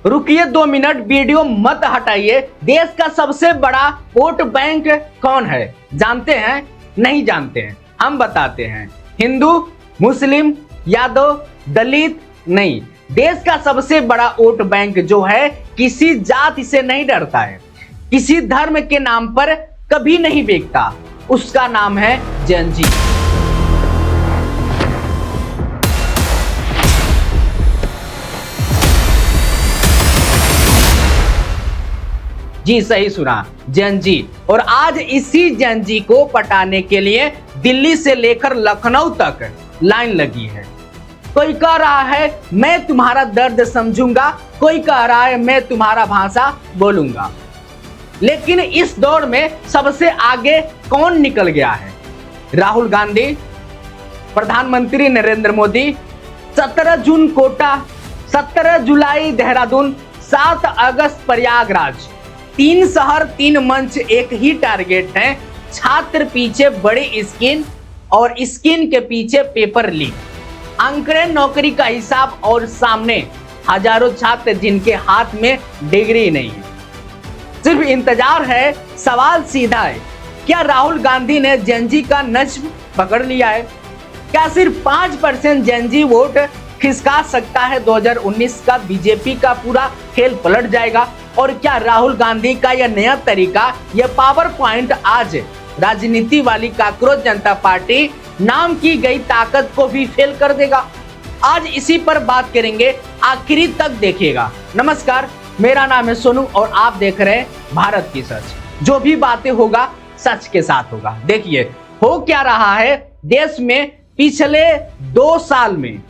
रुकिए 2 minute, video मत हटाइए। देश का सबसे बड़ा वोट बैंक कौन है जानते हैं? नहीं जानते हैं? हम बताते हैं। हिंदू, मुस्लिम, यादव, दलित नहीं। देश का सबसे बड़ा वोट बैंक जो है किसी जाति से नहीं डरता है, किसी धर्म के नाम पर कभी नहीं बेचता, उसका नाम है जेन जी। जी सही सुना, जेन जी। और आज इसी जेन जी को पटाने के लिए दिल्ली से लेकर लखनऊ तक लाइन लगी है। कोई कह रहा है मैं तुम्हारा दर्द समझूंगा, कोई कह रहा है मैं तुम्हारा भाषा बोलूंगा। लेकिन इस दौड़ में सबसे आगे कौन निकल गया है? राहुल गांधी, प्रधानमंत्री नरेंद्र मोदी। 17 जून कोटा, 17 जुलाई देहरादून, 7 अगस्त प्रयागराज। 3 शहर 3 मंच, एक ही टारगेट है। छात्र पीछे बड़ी स्क्रीन और स्क्रीन के पीछे पेपर लीक, आंकड़े, नौकरी का हिसाब और सामने हजारों छात्र जिनके हाथ में डिग्री नहीं है। सिर्फ इंतजार है। सवाल सीधा है, क्या राहुल गांधी ने जेन जी का नज्म पकड़ लिया है? क्या सिर्फ 5% जेन जी वोट खिसका सकता है 2019 का बीजेपी का पूरा खेल पलट जाएगा? और क्या राहुल गांधी का यह नया तरीका, यह पावर पॉइंट आज राजनीति वाली कांग्रेस जनता पार्टी नाम की गई ताकत को भी फेल कर देगा? आज इसी पर बात करेंगे, आखिरी तक देखिएगा। नमस्कार, मेरा नाम है सोनू और आप देख रहे हैं भारत की सच। जो भी बातें होगा सच के साथ होगा। देखिए हो क्या रहा है देश में। पिछले 2 साल में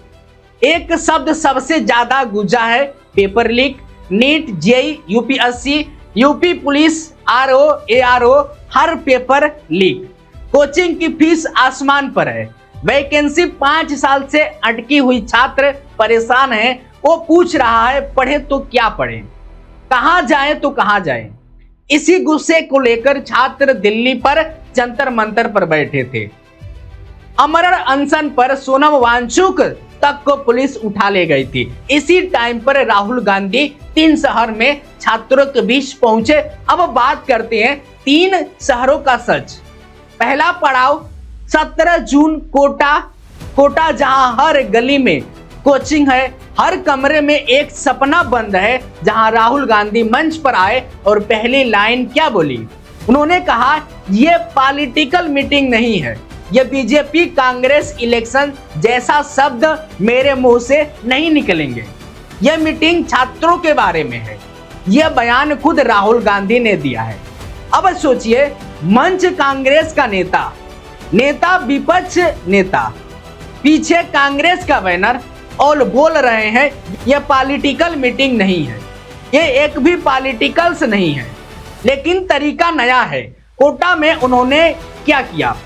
एक शब्द सबसे ज्यादा गूंजा है, paper leak. NEET, JEE, UPSC, UP police, RO, ARO, हर पेपर लीक। कोचिंग की फीस आसमान पर है। वैकेंसी 5 साल से अटकी हुई, छात्र परेशान है। वो पूछ रहा है पढ़े तो क्या पढ़े, कहां जाए तो कहां जाए। इसी गुस्से को लेकर छात्र दिल्ली पर जंतर मंतर पर बैठे थे। अमरण अनशन पर सोनम वांगचुक तक को पुलिस उठा ले गई थी। इसी टाइम पर राहुल गांधी 3 शहर में छात्रों के बीच पहुंचे। अब बात करते हैं 3 शहरों का सच। पहला पड़ाव 17 जून कोटा, जहां हर गली में कोचिंग है, हर कमरे में एक सपना बंद है। जहां राहुल गांधी मंच पर आए और पहली लाइन क्या बोली? उन्होंने कहा यह पॉलिटिकल मीटिंग नहीं है, यह बीजेपी कांग्रेस इलेक्शन जैसा शब्द मेरे मुंह से नहीं निकलेंगे। यह मीटिंग छात्रों के बारे में है। यह बयान खुद राहुल गांधी ने दिया है। अब सोचिए, मंच कांग्रेस का नेता विपक्ष नेता, पीछे कांग्रेस का बैनर और बोल रहे हैं यह पॉलिटिकल मीटिंग नहीं है, ये एक भी पॉलिटिकल्स नहीं है। लेकिन तरीका नया है। कोटा में उन्होंने क्या किया?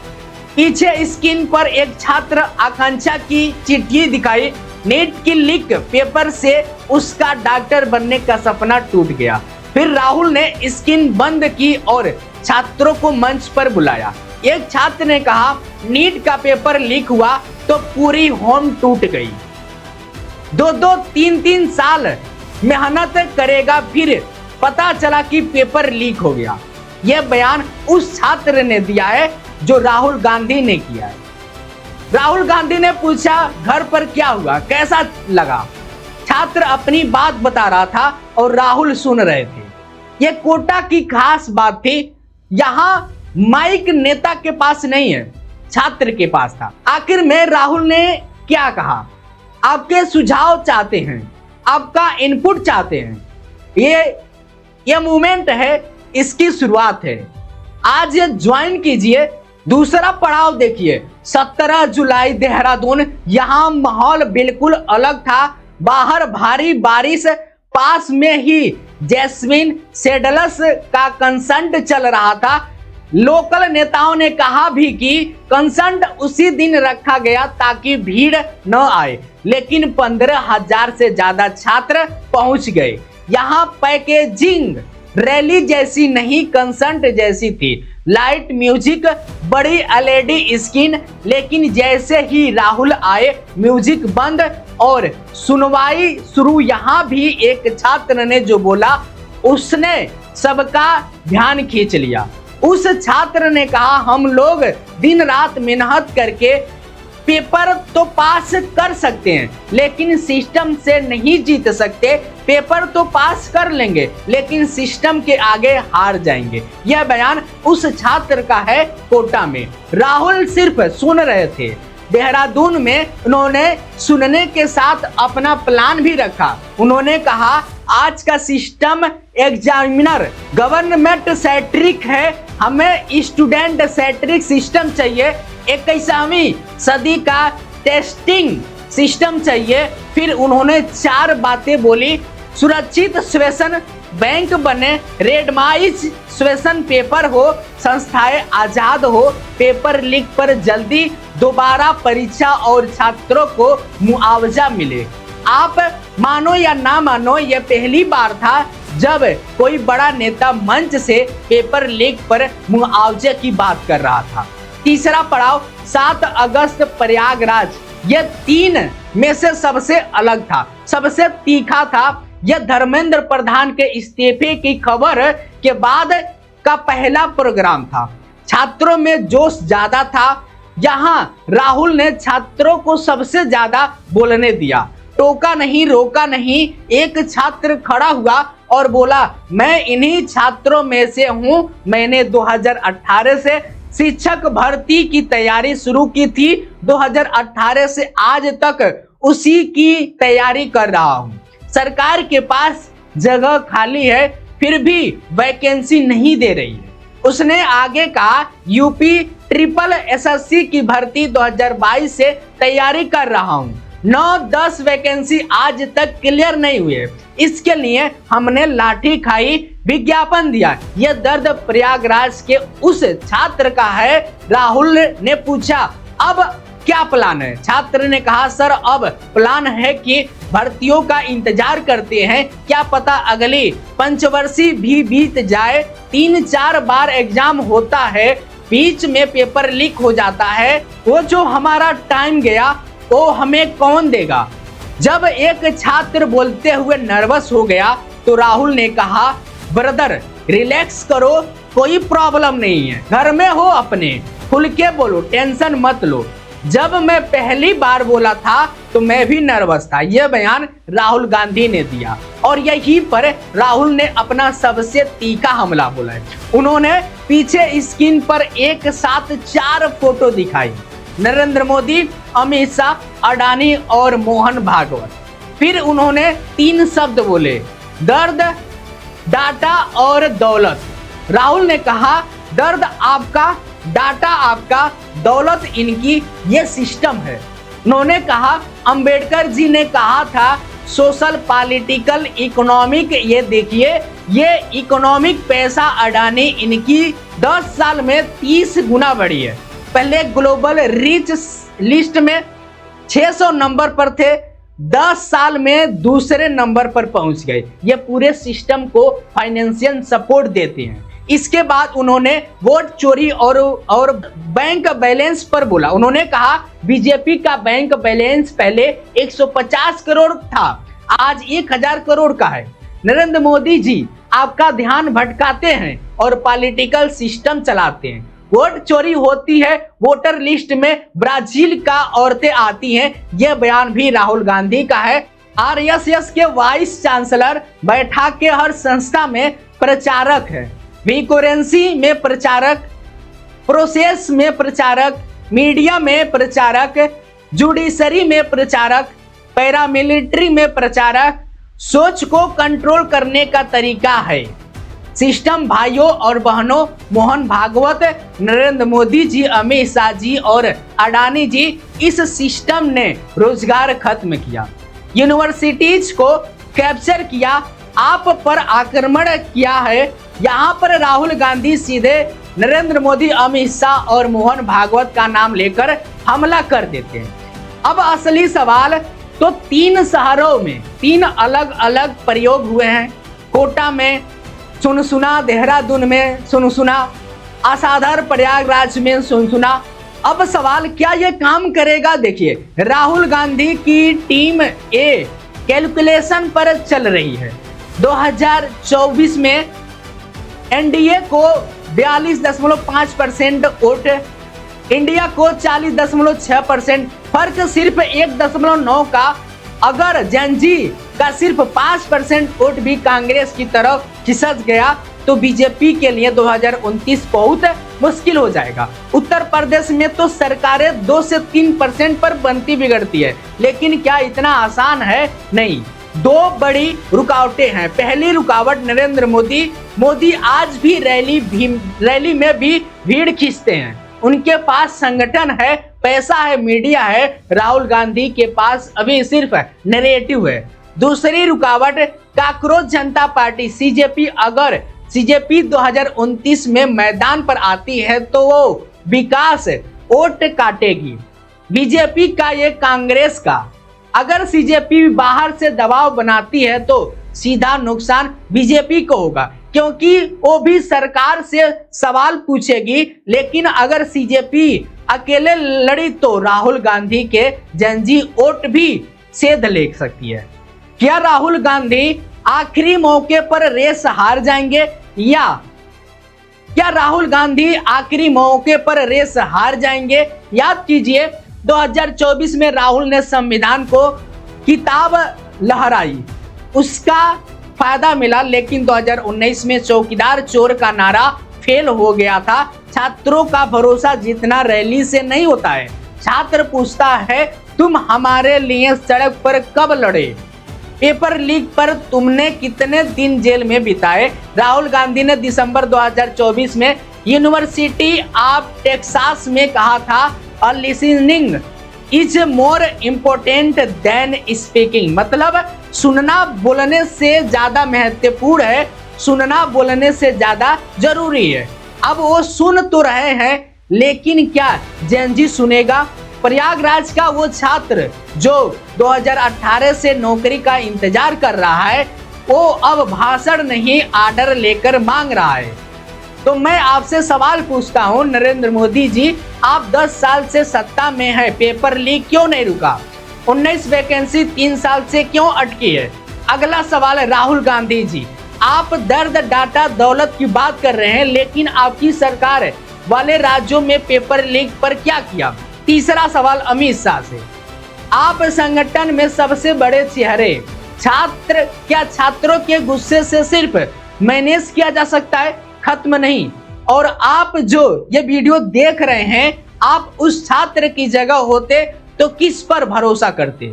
पीछे स्क्रीन पर एक छात्र आकांक्षा की चिट्ठी दिखाई। नीट की लीक पेपर से उसका डॉक्टर बनने का सपना टूट गया। फिर राहुल ने स्क्रीन बंद की और छात्रों को मंच पर बुलाया। एक छात्र ने कहा नीट का पेपर लीक हुआ तो पूरी होम टूट गई। 2-2, 3-3 साल मेहनत करेगा, फिर पता चला कि पेपर लीक हो गया। यह बयान उस छात्र ने दिया है जो राहुल गांधी ने किया है। राहुल गांधी ने पूछा घर पर क्या हुआ, कैसा लगा? छात्र अपनी बात बता रहा था और राहुल सुन रहे थे। यह कोटा की खास बात थी। यहाँ माइक नेता के पास नहीं है, छात्र के पास था। आखिर में राहुल ने क्या कहा? आपके सुझाव चाहते हैं, आपका इनपुट चाहते हैं। ये मूवमेंट है, इसकी शुरुआत है। आज ये ज्वाइन कीजिए। दूसरा पड़ाव देखिए, 17 जुलाई देहरादून। यहाँ माहौल बिल्कुल अलग था। बाहर भारी बारिश, पास में ही जैस्मिन सेडलस का कंसर्ट चल रहा था। लोकल नेताओं ने कहा भी कि कंसर्ट उसी दिन रखा गया ताकि भीड़ न आए, लेकिन 15,000 से ज्यादा छात्र पहुंच गए। यहाँ पैकेजिंग रैली जैसी नहीं, कंसर्ट जैसी थी। लाइट, म्यूजिक, बड़ी एलईडी स्क्रीन। लेकिन जैसे ही राहुल आए, म्यूजिक बंद और सुनवाई शुरू। यहाँ भी एक छात्र ने जो बोला उसने सबका ध्यान खींच लिया। उस छात्र ने कहा, हम लोग दिन रात मेहनत करके पेपर तो पास कर सकते हैं, लेकिन सिस्टम से नहीं जीत सकते। पेपर तो पास कर लेंगे, लेकिन सिस्टम के आगे हार जाएंगे। यह बयान उस छात्र का है कोटा में। राहुल सिर्फ सुन रहे थे। देहरादून में उन्होंने सुनने के साथ अपना प्लान भी रखा। उन्होंने कहा, आज का सिस्टम एग्जामिनर गवर्नमेंट सेंट्रिक है, हमें स्टूडेंट सेंट्रिक सिस्टम चाहिए। 21वीं सदी का टेस्टिंग सिस्टम चाहिए। फिर उन्होंने 4 बातें बोली। सुरक्षित सेशन बैंक बने, रेंडमाइज क्वेश्चन पेपर हो, संस्थाएं आजाद हो, पेपर लीक पर जल्दी दोबारा परीक्षा और छात्रों को मुआवजा मिले। आप मानो या ना मानो, यह पहली बार था जब कोई बड़ा नेता मंच से पेपर लीक पर मुआवजे की बात कर रहा था। तीसरा पड़ाव 7 अगस्त प्रयागराज। यह 3 में से सबसे अलग था, सबसे तीखा था। यह धर्मेंद्र प्रधान के इस्तीफे की खबर के बाद का पहला प्रोग्राम था। छात्रों में जोश ज्यादा था। यहाँ राहुल ने छात्रों को सबसे ज्यादा बोलने दिया। टोका नहीं, रोका नहीं। एक छात्र खड़ा हुआ और बोला, मैं इन्हीं छात्रों में से हूं। मैंने 2018 से शिक्षक भर्ती की तैयारी शुरू की थी। 2018 से आज तक उसी की तैयारी कर रहा हूं। सरकार के पास जगह खाली है, फिर भी वैकेंसी नहीं दे रही है। उसने आगे कहा, यूपी ट्रिपल एसएससी की भर्ती 2022 से तैयारी कर रहा हूं। 9-10 वैकेंसी आज तक क्लियर नहीं हुए। इसके लिए हमने लाठी खाई, विज्ञापन दिया। यह दर्द प्रयागराज के उस छात्र का है। राहुल ने पूछा, अब क्या प्लान है? छात्र ने कहा, सर अब प्लान है कि भर्तियों का इंतजार करते हैं। क्या पता अगली पंचवर्षीय भी बीत जाए। 3-4 बार एग्जाम होता है, बीच में पेपर लीक हो जाता है। वो जो हमारा टाइम गया वो हमें कौन देगा? जब एक छात्र बोलते हुए नर्वस हो गया तो राहुल ने कहा, ब्रदर रिलैक्स करो, कोई प्रॉब्लम नहीं है। घर में हो अपने, खुल के बोलो, टेंशन मत लो। जब मैं पहली बार बोला था तो मैं भी नर्वस था। यह बयान राहुल गांधी ने दिया और यहीं पर राहुल ने अपना सबसे तीखा हमला बोला है। उन्होंने पीछे स्क्रीन पर एक साथ 4 फोटो दिखाई, नरेंद्र मोदी, अमित शाह, अडानी और मोहन भागवत। फिर उन्होंने 3 शब्द बोले, दर्द, डाटा और दौलत। राहुल ने कहा, दर्द आपका, डाटा आपका, दौलत इनकी, ये सिस्टम है। उन्होंने कहा, अंबेडकर जी ने कहा था सोशल, पॉलिटिकल, इकोनॉमिक। ये देखिए, ये इकोनॉमिक पैसा अडानी इनकी 10 साल में 30 गुना बढ़ी है। पहले ग्लोबल रिच लिस्ट में 600 नंबर पर थे, 10 साल में दूसरे नंबर पर पहुंच गए। ये पूरे सिस्टम को फाइनेंशियल सपोर्ट देते हैं। इसके बाद उन्होंने वोट चोरी और बैंक बैलेंस पर बोला। उन्होंने कहा, बीजेपी का बैंक बैलेंस पहले 150 करोड़ था, आज 1000 करोड़ का है। नरेंद्र मोदी जी आपका ध्यान भटकाते हैं और पॉलिटिकल सिस्टम चलाते हैं। वोट चोरी होती है, वोटर लिस्ट में ब्राजील का औरतें आती हैं। यह बयान भी राहुल गांधी का है। आरएसएस के वाइस चांसलर बैठा के हर संस्था में प्रचारक है। विकोरेंसी में प्रचारक, प्रोसेस में प्रचारक, मीडिया में प्रचारक, जुडिशरी में प्रचारक, पैरामिलिट्री में प्रचारक। सोच को कंट्रोल करने का तरीका है सिस्टम। भाइयों और बहनों, मोहन भागवत, नरेंद्र मोदी जी, अमित शाह जी और अडानी जी, इस सिस्टम ने रोजगार खत्म किया, यूनिवर्सिटीज को कैप्चर किया, आप पर आक्रमण किया है। यहाँ पर राहुल गांधी सीधे नरेंद्र मोदी, अमित शाह और मोहन भागवत का नाम लेकर हमला कर देते हैं। अब असली सवाल, तो 3 शहरों में 3 अलग अलग प्रयोग हुए हैं। कोटा में सुनसुना देहरादून में सुनसुना, असाधारण प्रयागराज में सुनसुना। अब सवाल क्या ये काम करेगा? देखिए, राहुल गांधी की टीम ए कैलकुलेशन पर चल रही है। 2024 में एनडीए को 42.5% वोट, इंडिया को 40.6%, फर्क सिर्फ 1.9 का। अगर जेनजी का सिर्फ 5% वोट भी कांग्रेस की तरफ खिसक गया तो बीजेपी के लिए 2029 बहुत मुश्किल हो जाएगा। उत्तर प्रदेश में तो सरकारें 2 से 3% पर बनती बिगड़ती है, लेकिन क्या इतना आसान है? नहीं। 2 बड़ी रुकावटें हैं। पहली रुकावट नरेंद्र मोदी आज भी रैली में भी भीड़ खींचते हैं। उनके पास संगठन है, पैसा है, मीडिया है। राहुल गांधी के पास अभी सिर्फ नैरेटिव है। दूसरी रुकावट कॉकरोच जनता पार्टी सीजेपी। अगर सीजेपी 2029 में मैदान पर आती है तो वो विकास वोट काटेगी, बीजेपी का, ये कांग्रेस का। अगर सीजेपी बाहर से दबाव बनाती है तो सीधा नुकसान बीजेपी को होगा, क्योंकि वो भी सरकार से सवाल पूछेगी। लेकिन अगर सीजेपी अकेले लड़ी तो राहुल गांधी के जेनजी वोट भी सेध ले सकती है। क्या राहुल गांधी आखिरी मौके पर रेस हार जाएंगे? या क्या राहुल गांधी आखिरी मौके पर रेस हार जाएंगे? याद कीजिए, 2024 में राहुल ने संविधान को किताब लहराई, उसका फायदा मिला। लेकिन 2019 में चौकीदार चोर का नारा फेल हो गया था। छात्रों का भरोसा जितना रैली से नहीं होता है। छात्र पूछता है, तुम हमारे लिए सड़क पर कब लड़े? पेपर लीक पर तुमने कितने दिन जेल में बिताए? राहुल गांधी ने दिसंबर 2024 में यूनिवर्सिटी ऑफ टेक्सास में कहा था, listening is more important then speaking. मतलब सुनना बोलने से ज्यादा महत्वपूर्ण है, सुनना बोलने से ज्यादा जरूरी है। अब वो सुन तो रहे हैं, लेकिन क्या जेनजी सुनेगा? प्रयागराज का वो छात्र जो 2018 से नौकरी का इंतजार कर रहा है, वो अब भाषण नहीं आर्डर लेकर मांग रहा है। तो मैं आपसे सवाल पूछता हूं, नरेंद्र मोदी जी, आप 10 साल से सत्ता में हैं, पेपर लीक क्यों नहीं रुका? 19 वैकेंसी 3 साल से क्यों अटकी है? अगला सवाल है राहुल गांधी जी, आप दर्द, डाटा, दौलत की बात कर रहे हैं, लेकिन आपकी सरकार वाले राज्यों में पेपर लीक पर क्या किया? तीसरा सवाल अमित शाह से, आप संगठन में सबसे बड़े चेहरे, छात्र, क्या छात्रों के गुस्से से सिर्फ मैनेज किया जा सकता है? खत्म नहीं। और आप जो ये वीडियो देख रहे हैं, आप उस छात्र की जगह होते तो किस पर भरोसा करते?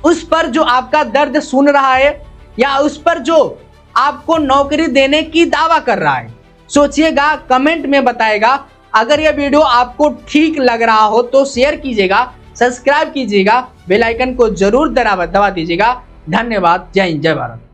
उस पर जो आपका दर्द सुन रहा है, या उस पर जो आपको नौकरी देने की दावा कर रहा है? सोचिएगा, कमेंट में बताएगा। अगर यह वीडियो आपको ठीक लग रहा हो तो शेयर कीजिएगा, सब्सक्राइब कीजिएगा, बेल आइकन को जरूर दबा दीजिएगा। धन्यवाद। जय हिंद, जय भारत।